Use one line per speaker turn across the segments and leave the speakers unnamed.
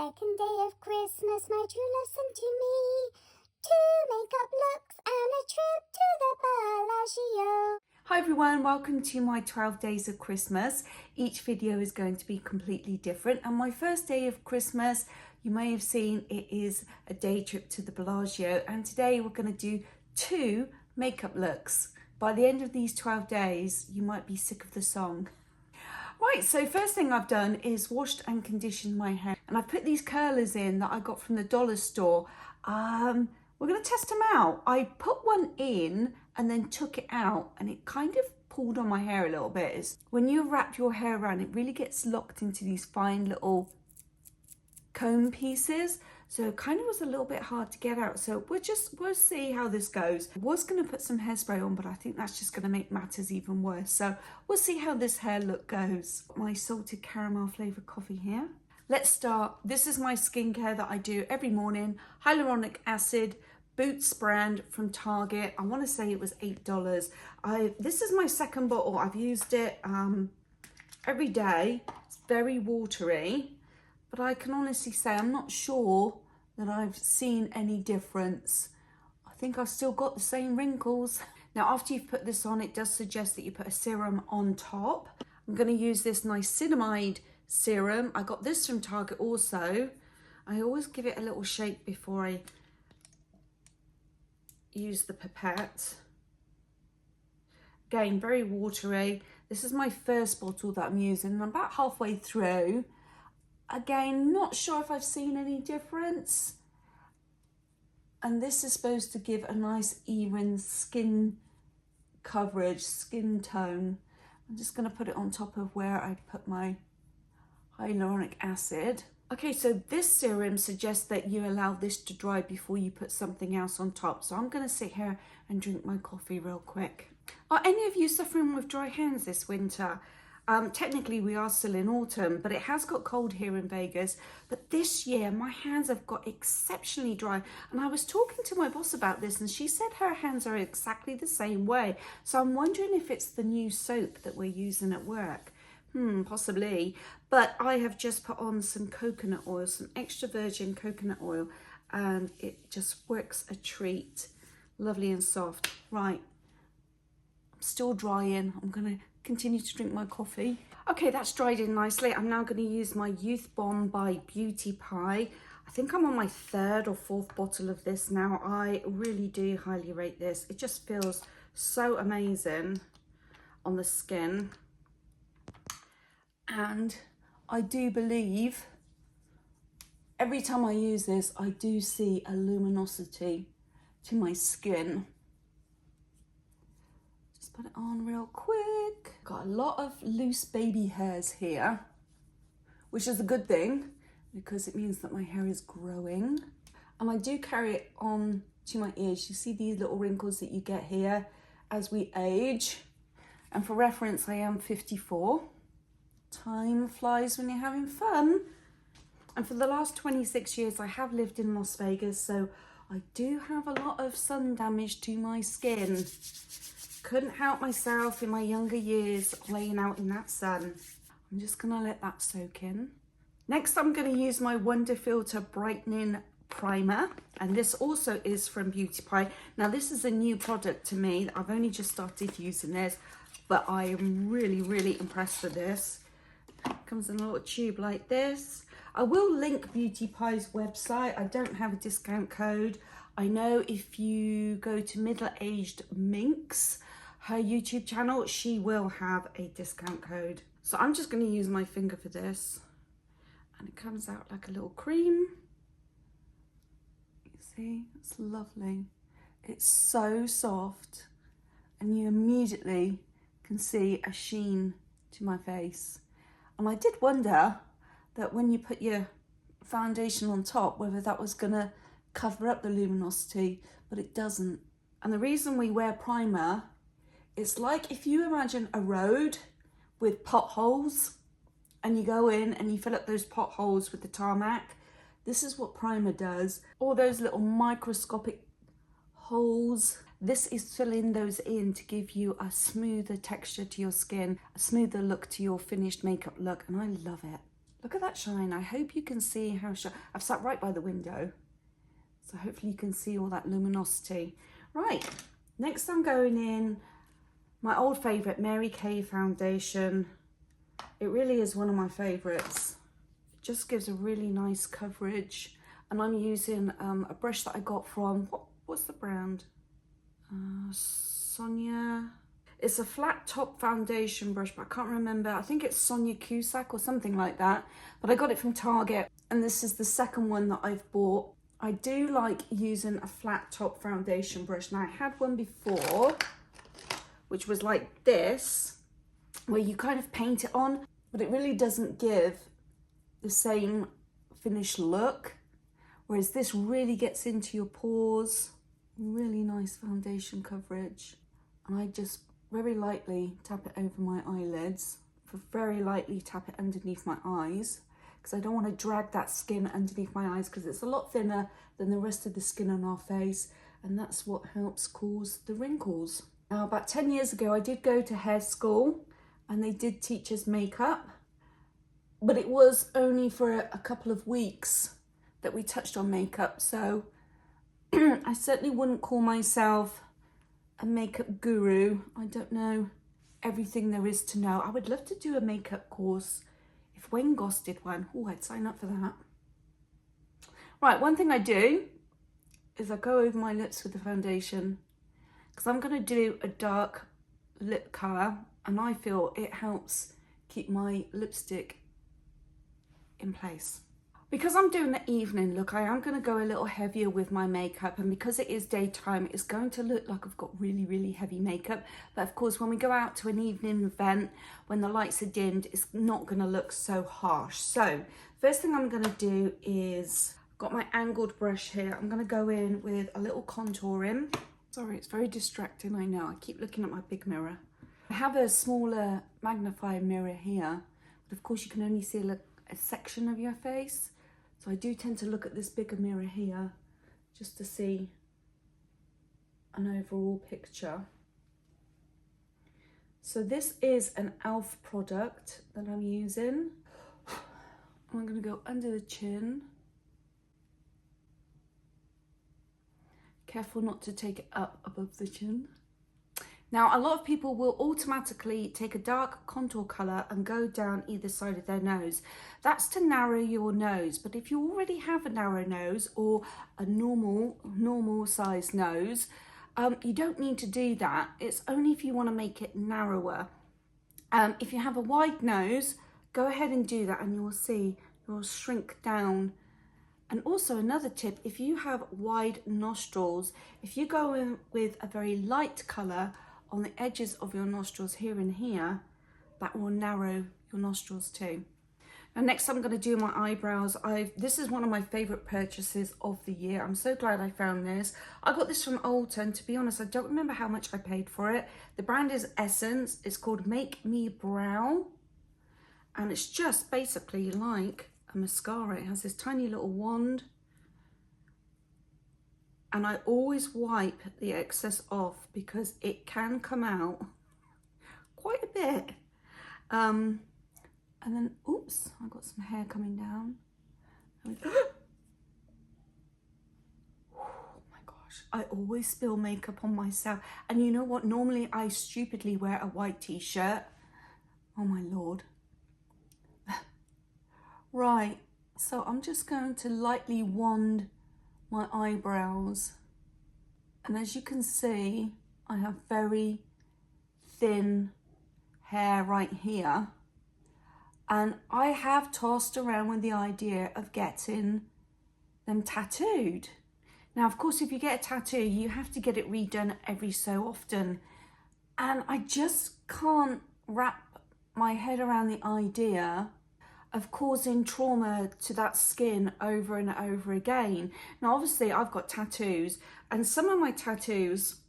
second day of Christmas, my true love sent to me 2 makeup looks and a trip to the Bellagio.
Hi everyone, welcome to my 12 days of Christmas. Each video is going to be completely different, and my first day of Christmas, you may have seen, it is a day trip to the Bellagio, and today we're going to do 2 makeup looks. By the end of these 12 days, you might be sick of the song. Right, so first thing I've done is washed and conditioned my hair, and I've put these curlers in that I got from the dollar store. We're going to test them out. I put one in and then took it out, and it kind of pulled on my hair a little bit. When you wrap your hair around, it really gets locked into these fine little comb pieces, so it kind of was a little bit hard to get out. So we'll see how this goes. I was going to put some hairspray on, but I think that's just going to make matters even worse. So we'll see how this hair look goes. My salted caramel flavored coffee here. Let's start. This is my skincare that I do every morning. Hyaluronic acid, Boots brand from Target. I want to say it was $8. This is my second bottle. I've used it every day. It's very watery, but I can honestly say I'm not sure that I've seen any difference. I think I've still got the same wrinkles. Now, after you've put this on, it does suggest that you put a serum on top. I'm going to use this niacinamide serum. I got this from Target also. I always give it a little shake before I use the pipette. Again, very watery. This is my first bottle that I'm using, and I'm about halfway through. Again, not sure if I've seen any difference. And this is supposed to give a nice even skin coverage, skin tone. I'm just going to put it on top of where I put my hyaluronic acid. Okay, so this serum suggests that you allow this to dry before you put something else on top. So I'm going to sit here and drink my coffee real quick. Are any of you suffering with dry hands this winter? Technically we are still in autumn, but it has got cold here in Vegas. But this year my hands have got exceptionally dry, and I was talking to my boss about this, and she said her hands are exactly the same way. So I'm wondering if it's the new soap that we're using at work. Possibly. But I have just put on some coconut oil, some extra virgin coconut oil, and it just works a treat. Lovely and soft. Right, I'm still drying. I'm gonna continue to drink my coffee. Okay, that's dried in nicely. I'm now going to use my Youth Bomb by Beauty Pie. I think I'm on my 3rd or 4th bottle of this now. I really do highly rate this. It just feels so amazing on the skin. And I do believe every time I use this, I do see a luminosity to my skin. Just put it on real quick. Got a lot of loose baby hairs here, which is a good thing because it means that my hair is growing. And I do carry it on to my ears. You see these little wrinkles that you get here as we age. And for reference, I am 54. Time flies when you're having fun. And for the last 26 years, I have lived in Las Vegas, so I do have a lot of sun damage to my skin. Couldn't help myself in my younger years laying out in that sun. I'm just gonna let that soak in. Next, I'm gonna use my Wonder Filter Brightening Primer, and this also is from Beauty Pie. Now, this is a new product to me. I've only just started using this, but I am really, really impressed with this. Comes in a little tube like this. I will link Beauty Pie's website. I don't have a discount code. I know if you go to Middle Aged Minx, her YouTube channel, she will have a discount code. So I'm just going to use my finger for this, and it comes out like a little cream. You see, it's lovely. It's so soft, and you immediately can see a sheen to my face. And I did wonder that when you put your foundation on top, whether that was gonna cover up the luminosity, but it doesn't. And the reason we wear primer, it's like if you imagine a road with potholes, and you go in and you fill up those potholes with the tarmac. This is what primer does. All those little microscopic holes, this is filling those in to give you a smoother texture to your skin, a smoother look to your finished makeup look, and I love it. Look at that shine. I hope you can see how shine. I've sat right by the window, so hopefully you can see all that luminosity. Right, next I'm going in my old favourite Mary Kay foundation. It really is one of my favourites. It just gives a really nice coverage. And I'm using a brush that I got from, what's the brand? Sonia. It's a flat top foundation brush, but I can't remember. I think it's Sonia Cusack or something like that. But I got it from Target, and this is the second one that I've bought. I do like using a flat top foundation brush. Now I had one before, which was like this, where you kind of paint it on, but it really doesn't give the same finished look. Whereas this really gets into your pores. Really nice foundation coverage. And I just very lightly tap it over my eyelids, very lightly tap it underneath my eyes, because I don't want to drag that skin underneath my eyes, because it's a lot thinner than the rest of the skin on our face, and that's what helps cause the wrinkles. Now, about 10 years ago, I did go to hair school, and they did teach us makeup, but it was only for a couple of weeks that we touched on makeup, so I certainly wouldn't call myself a makeup guru. I don't know everything there is to know. I would love to do a makeup course. If Wayne Goss did one, oh, I'd sign up for that. Right, one thing I do is I go over my lips with the foundation, because I'm going to do a dark lip colour, and I feel it helps keep my lipstick in place. Because I'm doing the evening look, I am going to go a little heavier with my makeup, and because it is daytime, it's going to look like I've got really, really heavy makeup. But of course, when we go out to an evening event, when the lights are dimmed, it's not going to look so harsh. So first thing I'm going to do is, I've got my angled brush here. I'm going to go in with a little contouring. Sorry, it's very distracting, I know. I keep looking at my big mirror. I have a smaller magnifying mirror here, but of course you can only see a section of your face. So I do tend to look at this bigger mirror here just to see an overall picture. So this is an e.l.f. product that I'm using. I'm going to go under the chin. Careful not to take it up above the chin. Now, a lot of people will automatically take a dark contour colour and go down either side of their nose. That's to narrow your nose, but if you already have a narrow nose or a normal size nose, you don't need to do that. It's only if you want to make it narrower. If you have a wide nose, go ahead and do that, and you'll see you'll shrink down. And also another tip, if you have wide nostrils, if you go in with a very light colour on the edges of your nostrils here and here, that will narrow your nostrils too. Now next I'm going to do my eyebrows. This is one of my favourite purchases of the year. I'm so glad I found this. I got this from Ulta, and to be honest, I don't remember how much I paid for it. The brand is Essence. It's called Make Me Brow, and it's just basically like a mascara. It has this tiny little wand, and I always wipe the excess off because it can come out quite a bit. And then, oops, I got some hair coming down. Oh my gosh, I always spill makeup on myself. And you know what? Normally I stupidly wear a white t-shirt. Oh my Lord. Right, so I'm just going to lightly wand my eyebrows, and as you can see, I have very thin hair right here, and I have tossed around with the idea of getting them tattooed. Now of course, if you get a tattoo, you have to get it redone every so often, and I just can't wrap my head around the idea of causing trauma to that skin over and over again. Now obviously I've got tattoos, and some of my tattoos,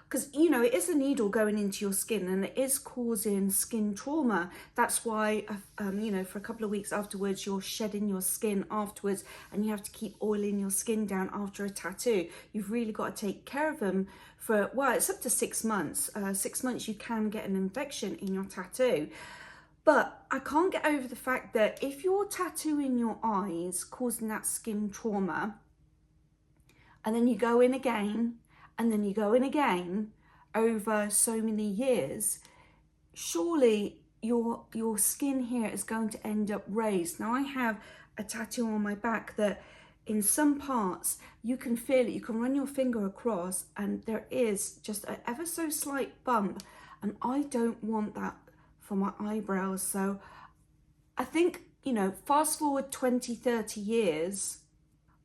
because you know it is a needle going into your skin and it is causing skin trauma. That's why you know, for a couple of weeks afterwards you're shedding your skin afterwards, and you have to keep oiling your skin down after a tattoo. You've really got to take care of them for, well, it's up to 6 months. 6 months you can get an infection in your tattoo. But I can't get over the fact that if you're tattooing your eyes, causing that skin trauma, and then you go in again, and then you go in again over so many years, surely your skin here is going to end up raised. Now I have a tattoo on my back that in some parts you can feel it, you can run your finger across and there is just an ever so slight bump, and I don't want that for my eyebrows. So I think, you know, fast forward 20-30 years,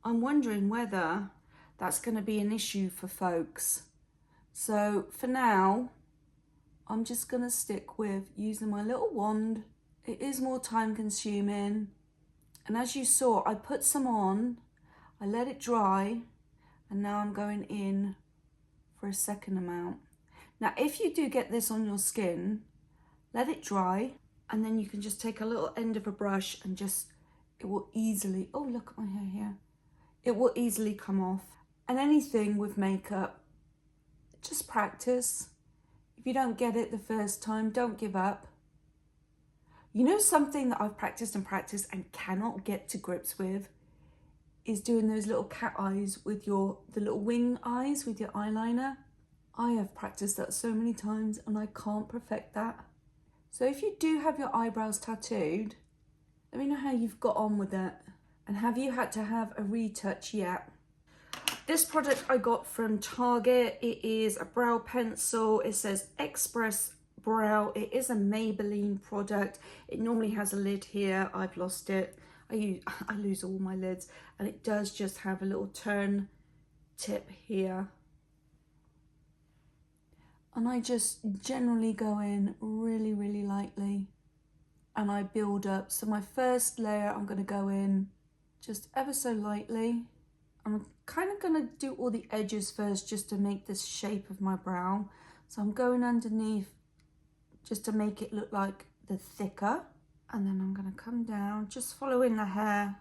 I'm wondering whether that's going to be an issue for folks. So for now, I'm just going to stick with using my little wand. It is more time consuming. And as you saw, I put some on, I let it dry, and now I'm going in for a second amount. Now, if you do get this on your skin, let it dry, and then you can just take a little end of a brush and just, it will easily, oh, look at my hair here. It will easily come off. And anything with makeup, just practice. If you don't get it the first time, don't give up. You know, something that I've practiced and cannot get to grips with is doing those little cat eyes with the little wing eyes with your eyeliner. I have practiced that so many times and I can't perfect that. So if you do have your eyebrows tattooed, let me know how you've got on with it. And have you had to have a retouch yet? This product I got from Target. It is a brow pencil. It says Express Brow. It is a Maybelline product. It normally has a lid here. I've lost it. I lose all my lids. And it does just have a little turn tip here. And I just generally go in really, really lightly. And I build up. So my first layer, I'm going to go in just ever so lightly. I'm kind of going to do all the edges first just to make this shape of my brow. So I'm going underneath just to make it look like the thicker. And then I'm going to come down, just following the hair,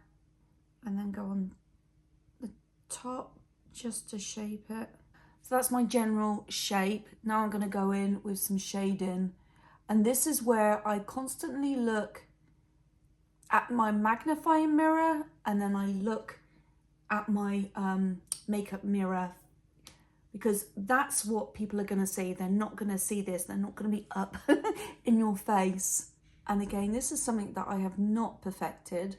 and then go on the top just to shape it. So that's my general shape. Now I'm going to go in with some shading. And this is where I constantly look at my magnifying mirror, and then I look at my makeup mirror, because that's what people are going to see. They're not going to see this. They're not going to be up in your face. And again, this is something that I have not perfected.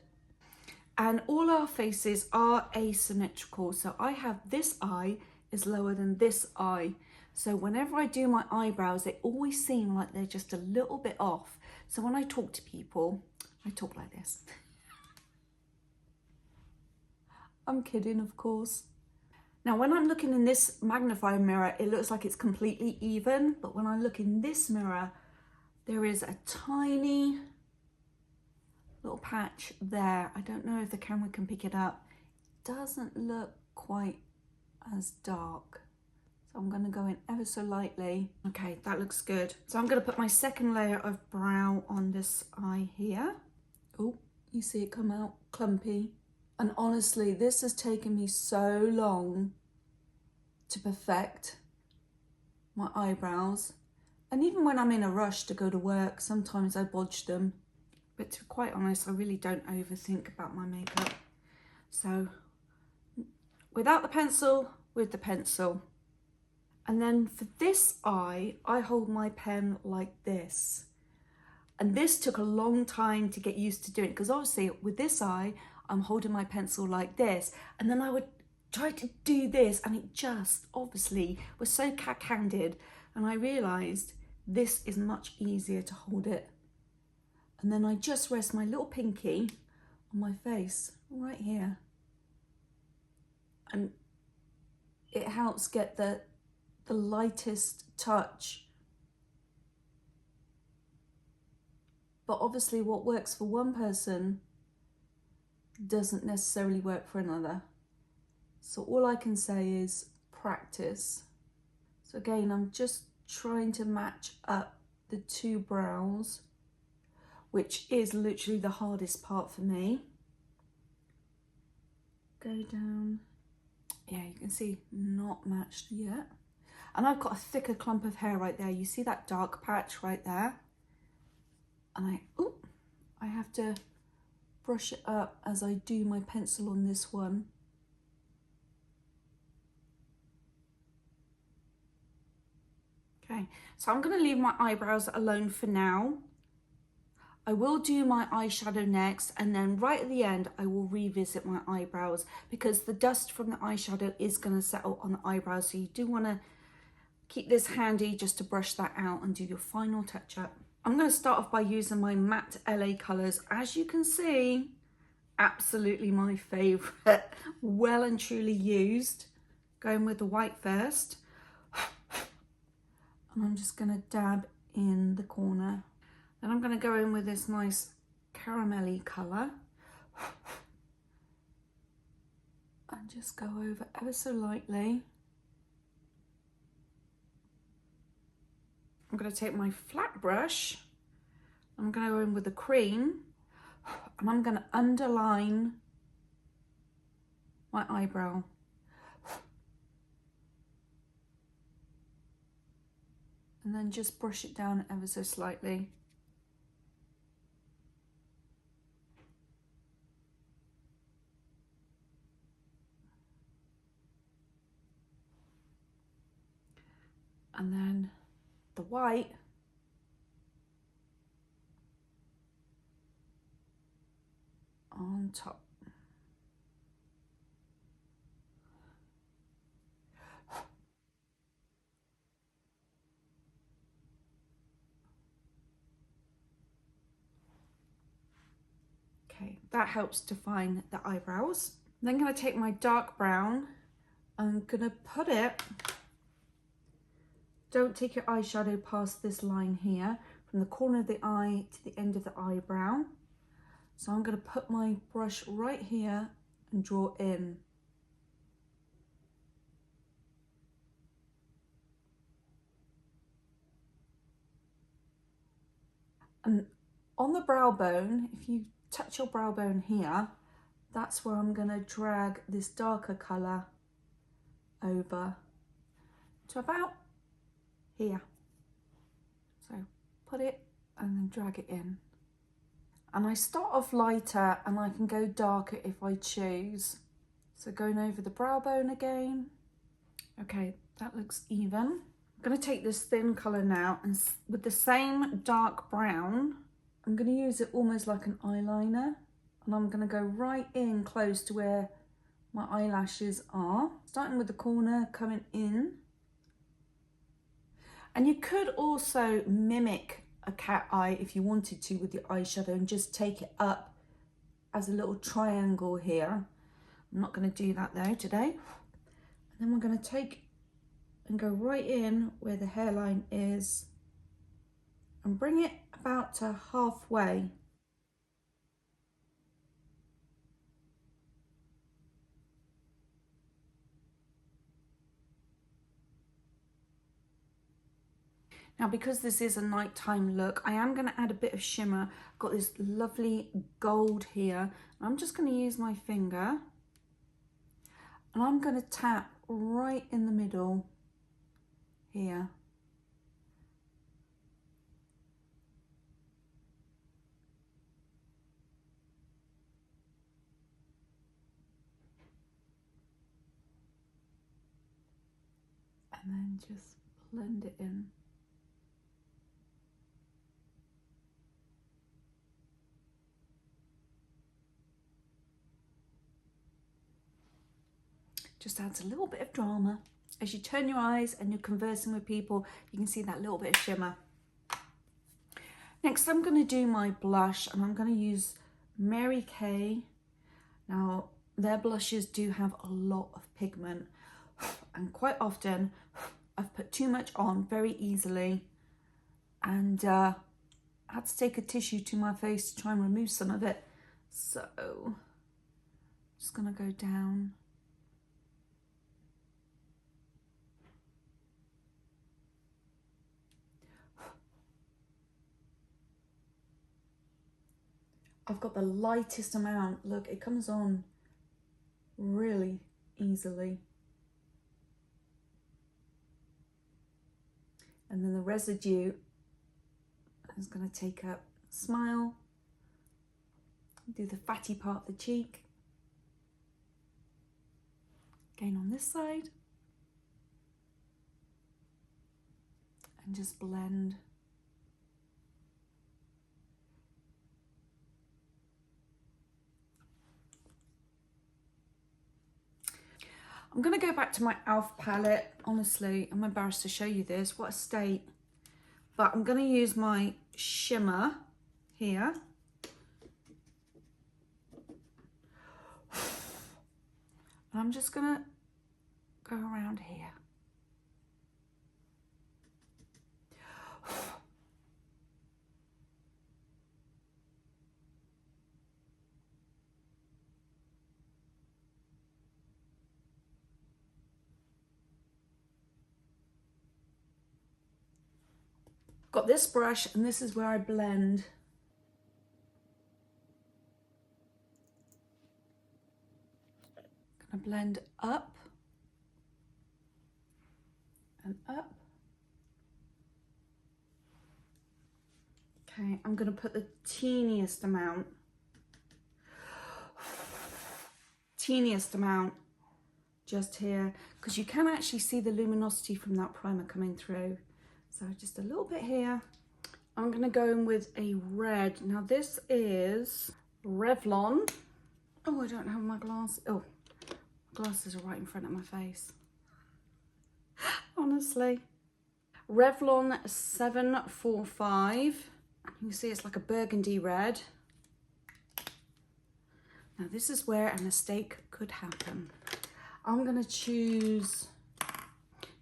And all our faces are asymmetrical. So I have this eye is lower than this eye. So whenever I do my eyebrows, they always seem like they're just a little bit off. So when I talk to people, I talk like this. I'm kidding, of course. Now, when I'm looking in this magnifying mirror, it looks like it's completely even. But when I look in this mirror, there is a tiny little patch there. I don't know if the camera can pick it up. It doesn't look quite as dark. So I'm going to go in ever so lightly. Okay, that looks good. So I'm going to put my second layer of brow on this eye here. Oh, you see it come out clumpy. And honestly, this has taken me so long to perfect my eyebrows. And even when I'm in a rush to go to work, sometimes I bodge them. But to be quite honest, I really don't overthink about my makeup. So without the pencil, with the pencil. And then for this eye, I hold my pen like this. And this took a long time to get used to doing, because obviously with this eye, I'm holding my pencil like this, and then I would try to do this, and it just obviously was so cack-handed, and I realised this is much easier to hold it. And then I just rest my little pinky on my face right here, and it helps get the lightest touch. But obviously what works for one person doesn't necessarily work for another. So all I can say is practice. So again, I'm just trying to match up the two brows, which is literally the hardest part for me. Go down. Yeah, you can see not matched yet. And I've got a thicker clump of hair right there. You see that dark patch right there? And I have to brush it up as I do my pencil on this one. Okay, so I'm going to leave my eyebrows alone for now. I will do my eyeshadow next, and then right at the end I will revisit my eyebrows, because the dust from the eyeshadow is going to settle on the eyebrows, so you do want to keep this handy just to brush that out and do your final touch up. I'm going to start off by using my matte LA colours. As you can see, absolutely my favourite, well and truly used. Going with the white first. And I'm just going to dab in the corner. Then I'm going to go in with this nice caramelly colour. And just go over ever so lightly. I'm going to take my flat brush. I'm going to go in with the cream. And I'm going to underline my eyebrow. And then just brush it down ever so slightly. And then the white on top. Okay, that helps define the eyebrows. I'm then going to take my dark brown. I'm going to put it, don't take your eyeshadow past this line here, from the corner of the eye to the end of the eyebrow. So I'm going to put my brush right here and draw in. And on the brow bone, if you touch your brow bone here, that's where I'm going to drag this darker colour over to about here. So put it and then drag it in. And I start off lighter and I can go darker if I choose. So going over the brow bone again. Okay, that looks even. I'm going to take this thin colour now, and with the same dark brown, I'm going to use it almost like an eyeliner. And I'm going to go right in close to where my eyelashes are. Starting with the corner, coming in. And you could also mimic a cat eye if you wanted to with your eyeshadow and just take it up as a little triangle here. I'm not going to do that though today. And then we're going to take and go right in where the hairline is and bring it about to halfway. Now, because this is a nighttime look, I am going to add a bit of shimmer. I've got this lovely gold here. I'm just going to use my finger and I'm going to tap right in the middle here. And then just blend it in. Just adds a little bit of drama. As you turn your eyes and you're conversing with people, you can see that little bit of shimmer. Next, I'm going to do my blush, and I'm going to use Maree K. Now, their blushes do have a lot of pigment, and quite often I've put too much on very easily, and I had to take a tissue to my face to try and remove some of it. So, I'm just going to go down. I've got the lightest amount. Look, it comes on really easily. And then the residue is going to take up Smile. Do the fatty part of the cheek. Again on this side. And just blend. I'm going to go back to my e.l.f. palette. Honestly, I'm embarrassed to show you this. What a state. But I'm going to use my shimmer here. And I'm just going to go around here. Got this brush, and this is where I blend. Gonna blend up and up. Okay, I'm gonna put the teeniest amount just here, because you can actually see the luminosity from that primer coming through. So just a little bit here. I'm gonna go in with a red. Now this is Revlon. Oh, I don't have my glass. Oh, glasses are right in front of my face. Honestly. Revlon 745. You can see it's like a burgundy red. Now this is where a mistake could happen. I'm gonna choose,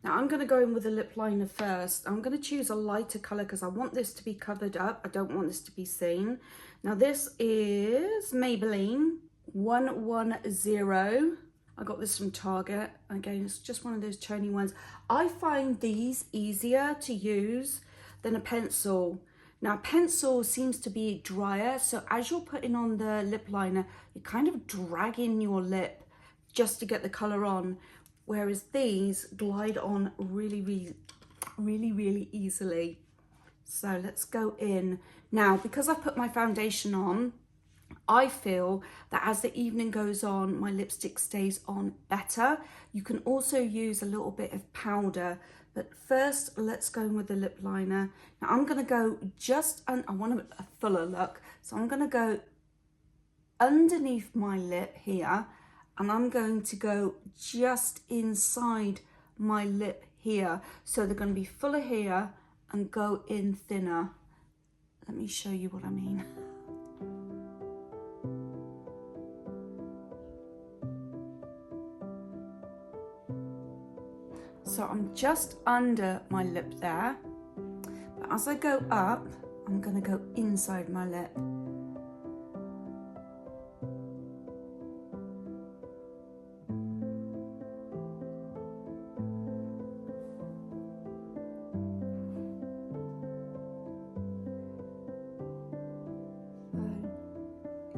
now I'm gonna go in with a lip liner first. I'm gonna choose a lighter color because I want this to be covered up. I don't want this to be seen. Now this is Maybelline 110. I got this from Target. Again, it's just one of those toning ones. I find these easier to use than a pencil. Now, pencil seems to be drier, so as you're putting on the lip liner, you're kind of dragging your lip just to get the color on, whereas these glide on really easily. So let's go in. Now, because I've put my foundation on, I feel that as the evening goes on, my lipstick stays on better. You can also use a little bit of powder, but first let's go in with the lip liner. Now I'm gonna go I want a fuller look, so I'm gonna go underneath my lip here, and I'm going to go just inside my lip here. So they're gonna be fuller here and go in thinner. Let me show you what I mean. So I'm just under my lip there, but as I go up, I'm gonna go inside my lip. So,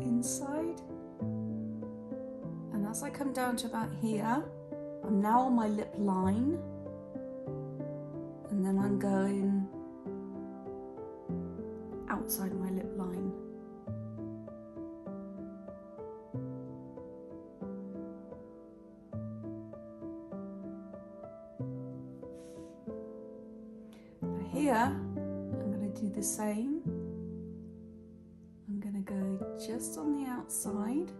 inside, and as I come down to about here, I'm now on my lip line, and then I'm going outside my lip line. Now here, I'm going to do the same. I'm going to go just on the outside.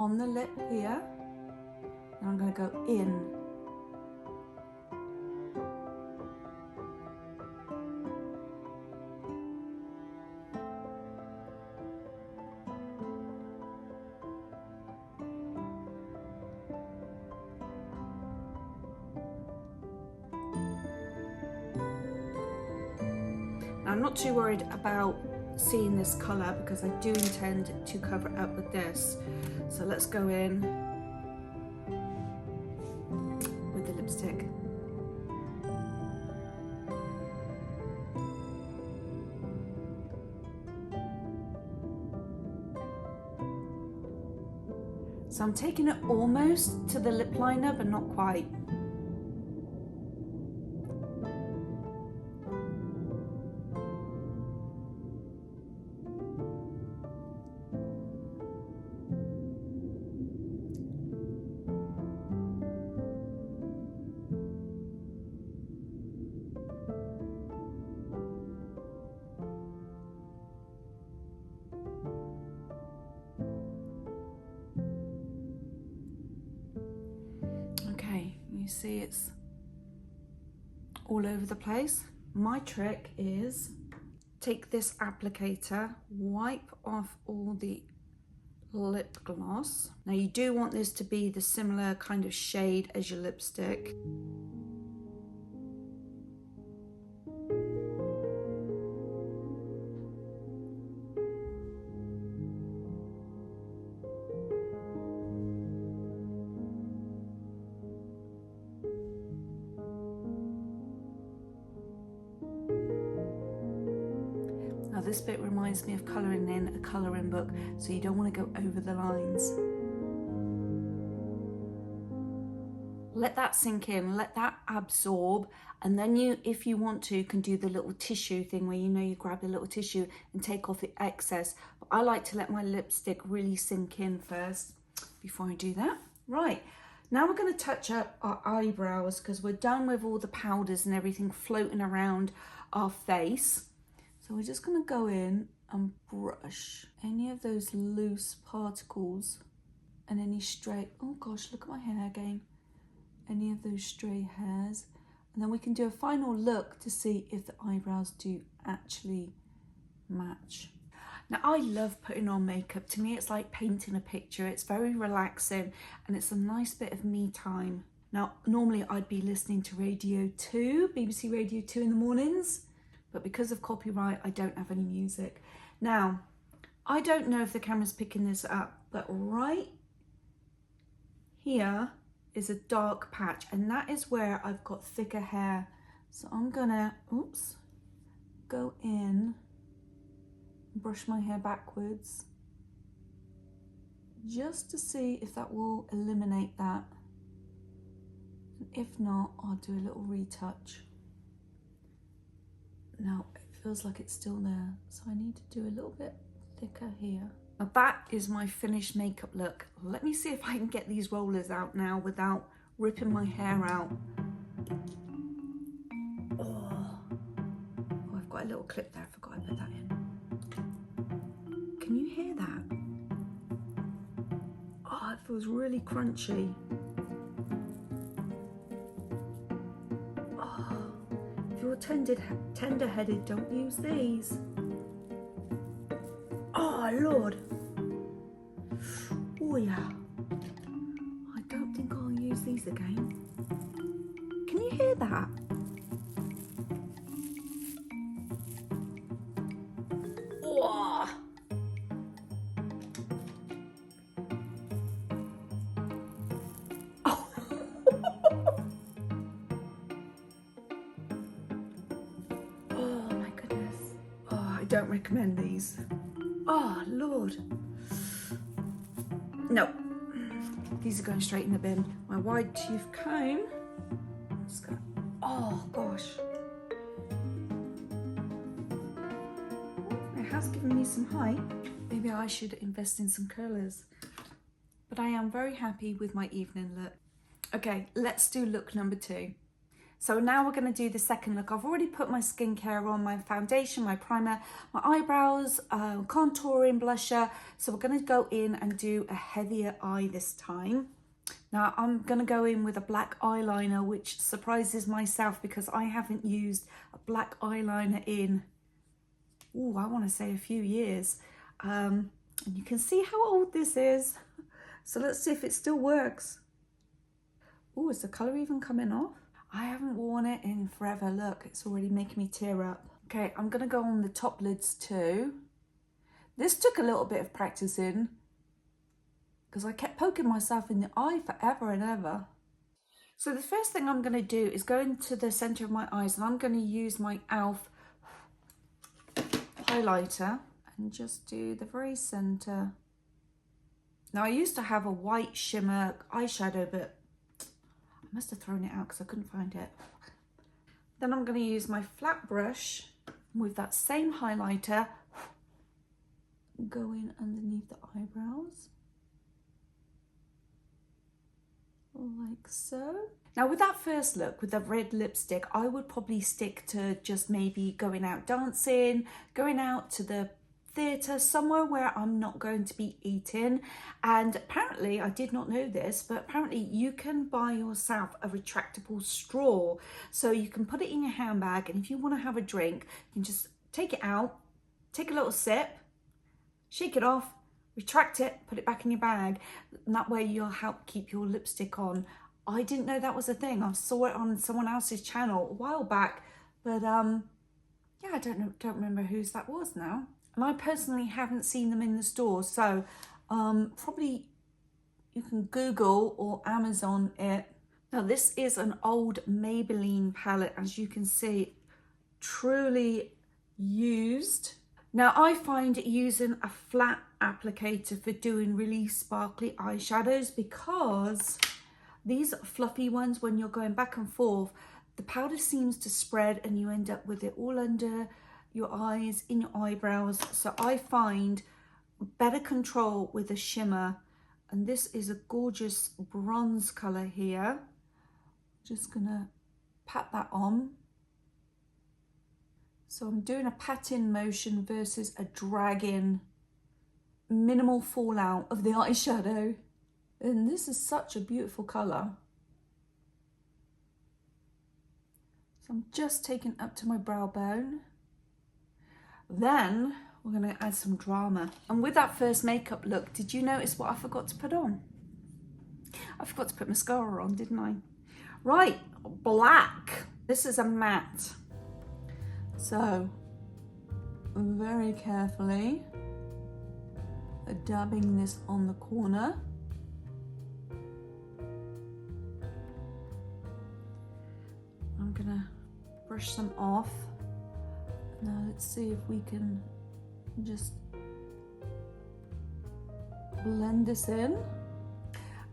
On the lip here, and I'm going to go in. Now, I'm not too worried about seeing this colour because I do intend to cover it up with this. So let's go in with the lipstick. So I'm taking it almost to the lip liner, but not quite. You see it's all over the place. My trick is take this applicator, wipe off all the lip gloss. Now you do want this to be the similar kind of shade as your lipstick. Now this bit reminds me of colouring in a colouring book, so you don't want to go over the lines. Let that sink in, let that absorb, and then you, if you want to, can do the little tissue thing where you grab the little tissue and take off the excess. But I like to let my lipstick really sink in first before I do that. Right, now we're going to touch up our eyebrows because we're done with all the powders and everything floating around our face. So we're just going to go in and brush any of those loose particles and any stray, oh gosh, look at my hair again. Any of those stray hairs. And then we can do a final look to see if the eyebrows do actually match. Now I love putting on makeup. To me it's like painting a picture. It's very relaxing and it's a nice bit of me time. Now normally I'd be listening to Radio 2, BBC Radio 2 in the mornings, but because of copyright I don't have any music. Now I don't know if the camera's picking this up, but right here is a dark patch, and that is where I've got thicker hair. So I'm gonna, go in, brush my hair backwards, just to see if that will eliminate that. And if not, I'll do a little retouch. Now, it feels like it's still there, so I need to do a little bit thicker here. Now that is my finished makeup look. Let me see if I can get these rollers out now without ripping my hair out. Oh, I've got a little clip there, I forgot I put that in. Can you hear that? Oh, it feels really crunchy. Oh, if you're tender-headed, don't use these. Oh Lord. Oh yeah. I don't think I'll use these again. Can you hear that? Oh. Oh. Oh my goodness. Oh, I don't recommend these. Oh, Lord. No. These are going straight in the bin. My wide tooth comb. Let's go. Oh, gosh. It has given me some height. Maybe I should invest in some curlers. But I am very happy with my evening look. Okay, let's do look number 2. So now we're going to do the second look. I've already put my skincare on, my foundation, my primer, my eyebrows, contouring, blusher. So we're going to go in and do a heavier eye this time. Now I'm going to go in with a black eyeliner, which surprises myself because I haven't used a black eyeliner in, I want to say a few years. And you can see how old this is. So let's see if it still works. Oh, is the colour even coming off? I haven't worn it in forever. Look, it's already making me tear up. Okay, I'm gonna go on the top lids too. This took a little bit of practicing because I kept poking myself in the eye forever and ever. So the first thing I'm gonna do is go into the center of my eyes and I'm gonna use my e.l.f. highlighter and just do the very center Now I used to have a white shimmer eyeshadow, but I must have thrown it out because I couldn't find it. Then I'm going to use my flat brush with that same highlighter, go in underneath the eyebrows, like so. Now with that first look, with the red lipstick, I would probably stick to just maybe going out dancing, going out to the theatre, somewhere where I'm not going to be eating. And apparently, I did not know this, but apparently you can buy yourself a retractable straw. So you can put it in your handbag, and if you want to have a drink, you can just take it out, take a little sip, shake it off, retract it, put it back in your bag, and that way you'll help keep your lipstick on. I didn't know that was a thing. I saw it on someone else's channel a while back, but yeah, I don't remember whose that was now. And I personally haven't seen them in the store, so probably you can Google or Amazon it. Now this is an old Maybelline palette, as you can see, truly used. Now I find using a flat applicator for doing really sparkly eyeshadows, because these fluffy ones, when you're going back and forth, the powder seems to spread and you end up with it all under your eyes, in your eyebrows. So I find better control with a shimmer, and this is a gorgeous bronze color here. Just gonna pat that on. So I'm doing a pat-in motion versus a drag-in, minimal fallout of the eyeshadow. And this is such a beautiful color. So I'm just taking up to my brow bone. Then we're going to add some drama. And with that first makeup look, did you notice what I forgot to put on? I forgot to put mascara on, didn't I? Right, black. This is a matte. So, very carefully dabbing this on the corner. I'm gonna brush some off. Now let's see if we can just blend this in.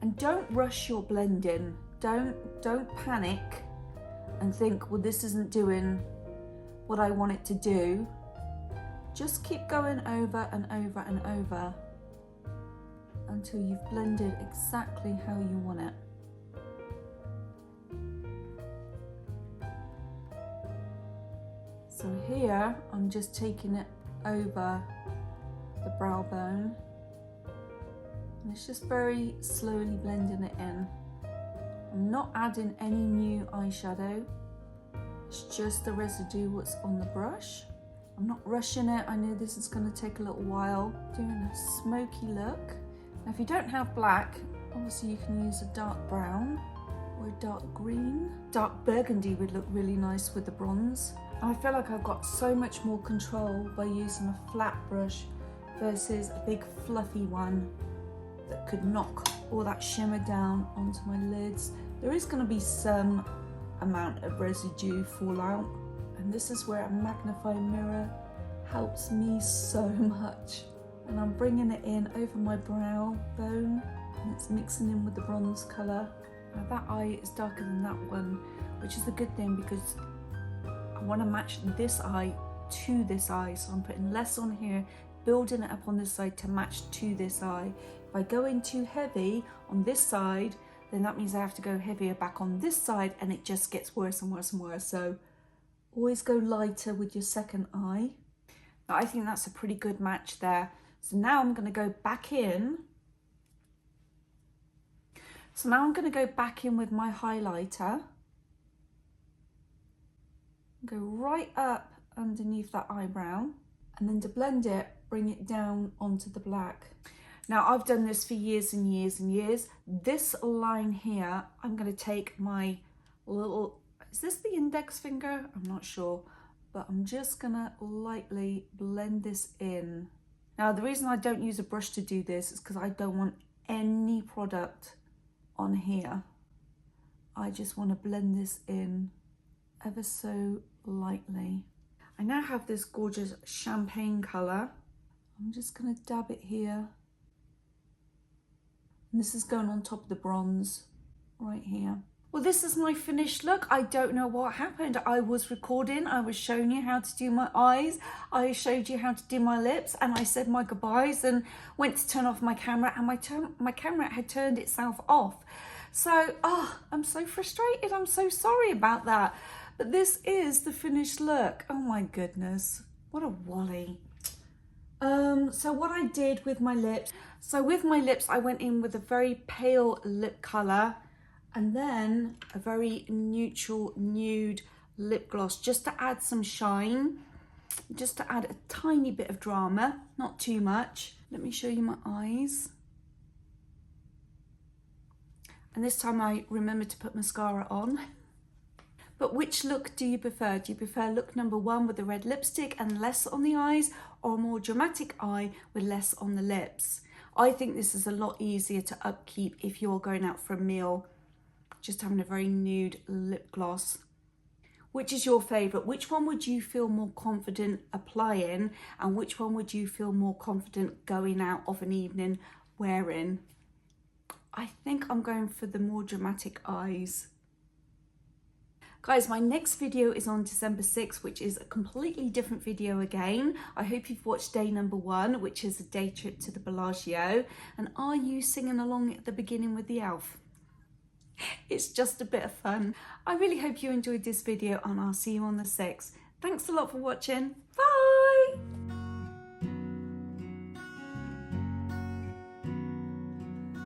And don't rush your blending. Don't panic and think, well, this isn't doing what I want it to do. Just keep going over and over and over until you've blended exactly how you want it. So here, I'm just taking it over the brow bone, and it's just very slowly blending it in. I'm not adding any new eyeshadow. It's just the residue what's on the brush. I'm not rushing it. I know this is going to take a little while. Doing a smoky look. Now if you don't have black, obviously you can use a dark brown or a dark green. Dark burgundy would look really nice with the bronze. And I feel like I've got so much more control by using a flat brush versus a big fluffy one that could knock all that shimmer down onto my lids. There is going to be some amount of residue fallout, and this is where a magnifying mirror helps me so much. And I'm bringing it in over my brow bone, and it's mixing in with the bronze colour. Now that eye is darker than that one, which is a good thing because I want to match this eye to this eye, so I'm putting less on here, building it up on this side to match to this eye. If I go in too heavy on this side, then that means I have to go heavier back on this side, and it just gets worse and worse and worse. So always go lighter with your second eye. Now I think that's a pretty good match there. So now I'm going to go back in. So now I'm going to go back in with my highlighter. Go right up underneath that eyebrow, and then to blend it, bring it down onto the black. Now I've done this for years and years and years. This line here, I'm going to take my little, is this the index finger? I'm not sure, but I'm just going to lightly blend this in. Now the reason I don't use a brush to do this is because I don't want any product on here. I just want to blend this in ever so lightly. I now have this gorgeous champagne colour. I'm just going to dab it here And this is going on top of the bronze right here. Well, this is my finished look. I don't know what happened. I was recording, I was showing you how to do my eyes, I showed you how to do my lips, and I said my goodbyes and went to turn off my camera, and my camera had turned itself off. So, I'm so frustrated. I'm so sorry about that. But this is the finished look. Oh my goodness, what a wally. So what I did with my lips, I went in with a very pale lip colour and then a very neutral nude lip gloss, just to add some shine, just to add a tiny bit of drama, not too much. Let me show you my eyes. And this time I remembered to put mascara on. But which look do you prefer? Do you prefer look number 1 with the red lipstick and less on the eyes, or a more dramatic eye with less on the lips? I think this is a lot easier to upkeep if you're going out for a meal, just having a very nude lip gloss. Which is your favourite? Which one would you feel more confident applying, and which one would you feel more confident going out of an evening wearing? I think I'm going for the more dramatic eyes. Guys, my next video is on December 6th, which is a completely different video again. I hope you've watched day number 1, which is a day trip to the Bellagio. And are you singing along at the beginning with the elf? It's just a bit of fun. I really hope you enjoyed this video, and I'll see you on the 6th. Thanks a lot for watching.